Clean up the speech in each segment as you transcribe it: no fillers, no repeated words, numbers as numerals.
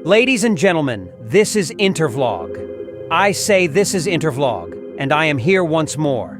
Ladies and gentlemen, this is Intervlog. I say this is Intervlog, and I am here once more.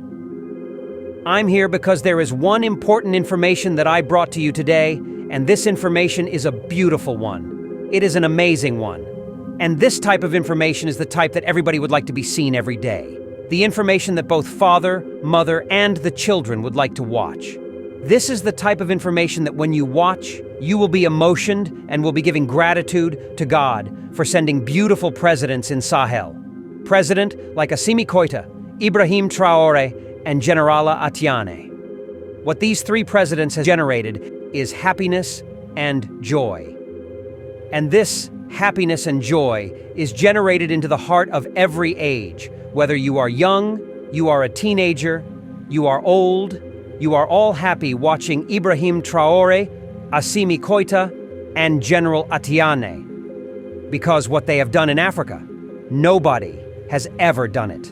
I'm here because there is one important information that I brought to you today, and this information is a beautiful one. It is an amazing one. And this type of information is the type that everybody would like to be seen every day. The information that both father, mother, and the children would like to watch. This is the type of information that when you watch, you will be emotioned and will be giving gratitude to God for sending beautiful presidents in Sahel. President like Assimi Goita, Ibrahim Traore, and Generala Atiane. What these three presidents have generated is happiness and joy. And this happiness and joy is generated into the heart of every age. Whether you are young, you are a teenager, you are old, you are all happy watching Ibrahim Traore, Assimi Goita, and General Atiane. Because what they have done in Africa, nobody has ever done it.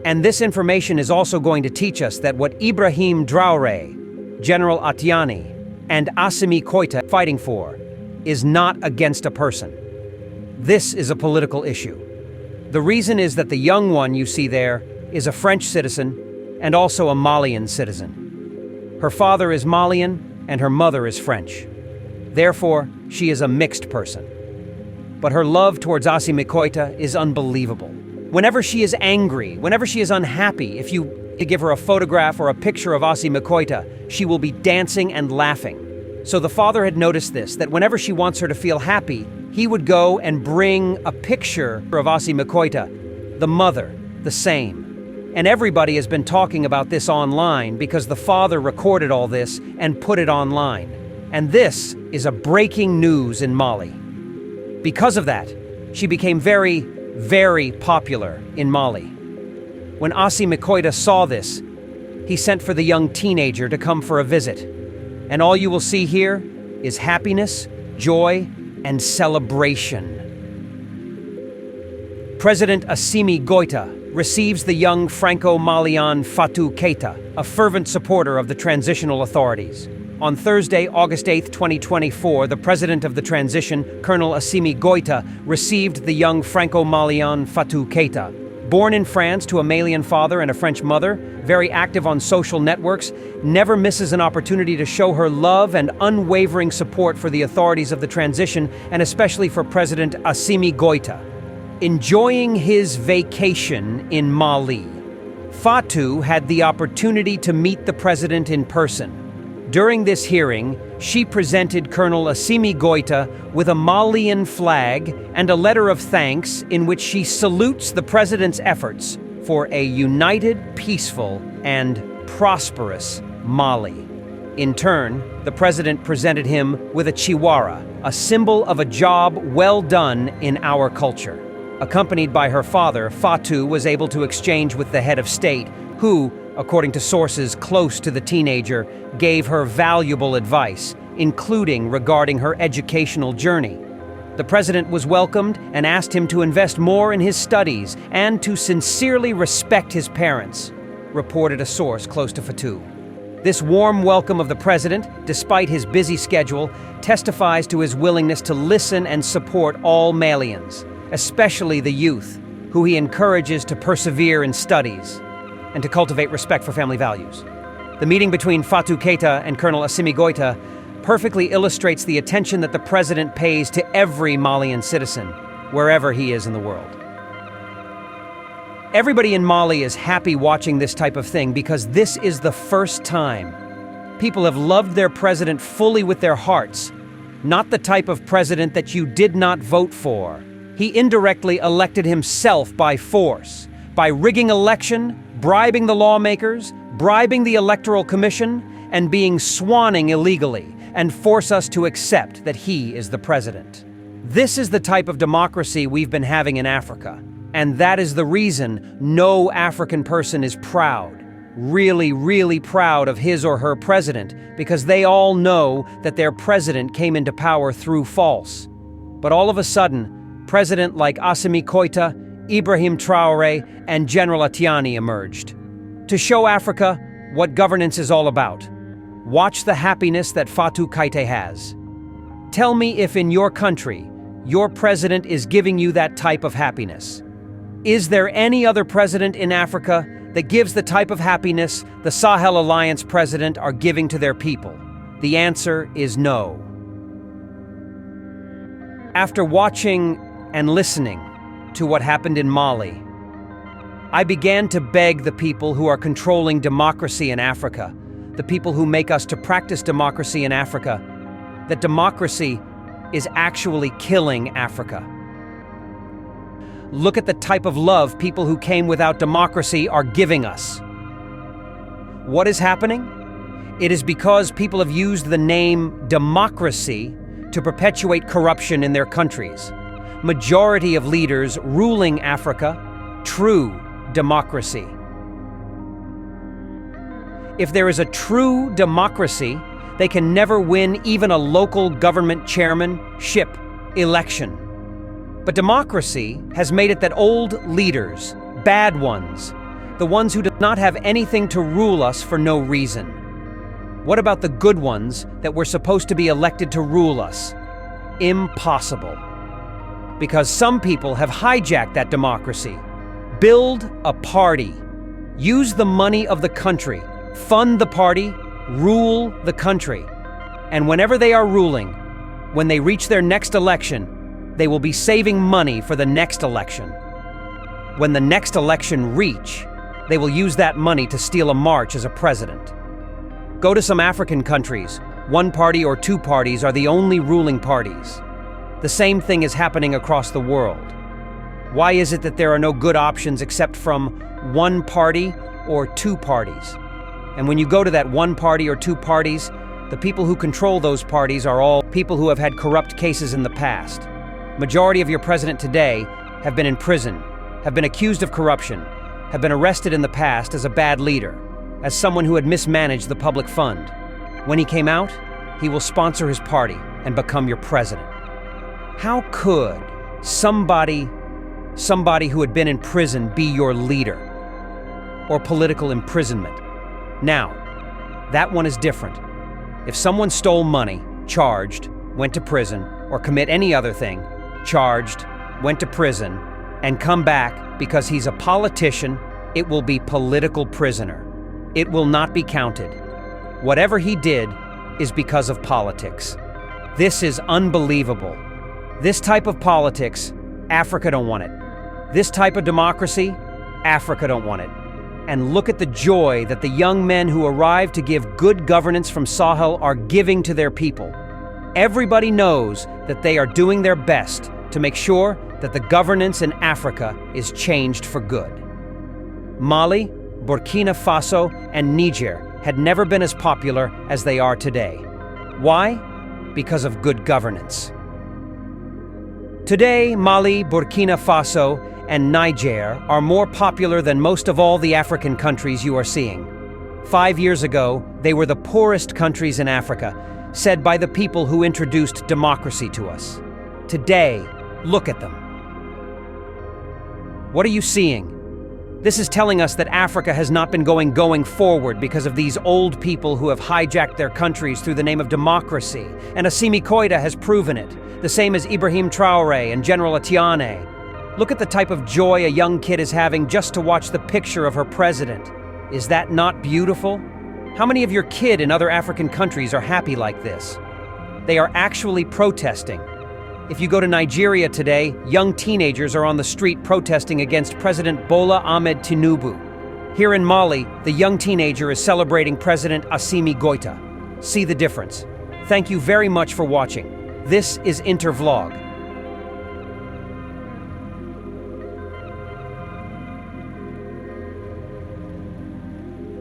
And this information is also going to teach us that what Ibrahim Traore, General Atiane, and Assimi Goita are fighting for is not against a person. This is a political issue. The reason is that the young one you see there is a French citizen and also a Malian citizen. Her father is Malian and her mother is French. Therefore, she is a mixed person. But her love towards Assimi Goita is unbelievable. Whenever she is angry, whenever she is unhappy, if you give her a photograph or a picture of Assimi Goita, she will be dancing and laughing. So the father had noticed this, that whenever she wants her to feel happy, he would go and bring a picture of Assimi Goita. The mother, the same. And everybody has been talking about this online because the father recorded all this and put it online. And this is a breaking news in Mali. Because of that, she became very, very popular in Mali. When Assimi Goita saw this, he sent for the young teenager to come for a visit. And all you will see here is happiness, joy, and celebration. President Assimi Goita receives the young Franco-Malian Fatou Keita, a fervent supporter of the transitional authorities. On Thursday, August 8, 2024, the president of the transition, Colonel Assimi Goita, received the young Franco-Malian Fatou Keita. Born in France to a Malian father and a French mother, very active on social networks, never misses an opportunity to show her love and unwavering support for the authorities of the transition, and especially for President Assimi Goita. Enjoying his vacation in Mali, Fatu had the opportunity to meet the president in person. During this hearing, she presented Colonel Assimi Goita with a Malian flag and a letter of thanks in which she salutes the president's efforts for a united, peaceful, and prosperous Mali. In turn, the president presented him with a chihuahua, a symbol of a job well done in our culture. Accompanied by her father, Fatu was able to exchange with the head of state, who, according to sources close to the teenager, gave her valuable advice, including regarding her educational journey. The president was welcomed and asked him to invest more in his studies and to sincerely respect his parents, reported a source close to Fatu. This warm welcome of the president, despite his busy schedule, testifies to his willingness to listen and support all Malians, especially the youth, who he encourages to persevere in studies and to cultivate respect for family values. The meeting between Fatou Keita and Colonel Assimi Goita perfectly illustrates the attention that the president pays to every Malian citizen, wherever he is in the world. Everybody in Mali is happy watching this type of thing because this is the first time people have loved their president fully with their hearts, not the type of president that you did not vote for. He indirectly elected himself by force, by rigging election, bribing the lawmakers, bribing the Electoral Commission, and being swanning illegally, and force us to accept that he is the president. This is the type of democracy we've been having in Africa, and that is the reason no African person is proud, really, really proud of his or her president, because they all know that their president came into power through false. But all of a sudden, president like Assimi Goita, Ibrahim Traore, and General Atiane emerged to show Africa what governance is all about. Watch the happiness that Fatou Keita has. Tell me if in your country your president is giving you that type of happiness. Is there any other president in Africa that gives the type of happiness the Sahel Alliance president are giving to their people? The answer is no. After watching and listening to what happened in Mali, I began to beg the people who are controlling democracy in Africa, the people who make us to practice democracy in Africa, that democracy is actually killing Africa. Look at the type of love people who came without democracy are giving us. What is happening? It is because people have used the name democracy to perpetuate corruption in their countries. Majority of leaders ruling Africa, true democracy. If there is a true democracy, they can never win even a local government chairmanship election. But democracy has made it that old leaders, bad ones, the ones who do not have anything to rule us for no reason. What about the good ones that were supposed to be elected to rule us? Impossible. Because some people have hijacked that democracy. Build a party. Use the money of the country. Fund the party. Rule the country. And whenever they are ruling, when they reach their next election, they will be saving money for the next election. When the next election reach, they will use that money to steal a march as a president. Go to some African countries. One party or two parties are the only ruling parties. The same thing is happening across the world. Why is it that there are no good options except from one party or two parties? And when you go to that one party or two parties, the people who control those parties are all people who have had corrupt cases in the past. Majority of your president today have been in prison, have been accused of corruption, have been arrested in the past as a bad leader, as someone who had mismanaged the public fund. When he came out, he will sponsor his party and become your president. How could somebody who had been in prison be your leader? Or political imprisonment? Now, that one is different. If someone stole money, charged, went to prison, or commit any other thing, charged, went to prison, and come back because he's a politician, it will be political prisoner. It will not be counted. Whatever he did is because of politics. This is unbelievable. This type of politics, Africa don't want it. This type of democracy, Africa don't want it. And look at the joy that the young men who arrived to give good governance from Sahel are giving to their people. Everybody knows that they are doing their best to make sure that the governance in Africa is changed for good. Mali, Burkina Faso, and Niger had never been as popular as they are today. Why? Because of good governance. Today, Mali, Burkina Faso, and Niger are more popular than most of all the African countries you are seeing. 5 years ago, they were the poorest countries in Africa, said by the people who introduced democracy to us. Today, look at them. What are you seeing? This is telling us that Africa has not been going forward because of these old people who have hijacked their countries through the name of democracy. And Assimi Goita has proven it, the same as Ibrahim Traoré and General Atiane. Look at the type of joy a young kid is having just to watch the picture of her president. Is that not beautiful? How many of your kids in other African countries are happy like this? They are actually protesting. If you go to Nigeria today, young teenagers are on the street protesting against President Bola Ahmed Tinubu. Here in Mali, the young teenager is celebrating President Assimi Goita. See the difference. Thank you very much for watching. This is Intervlog.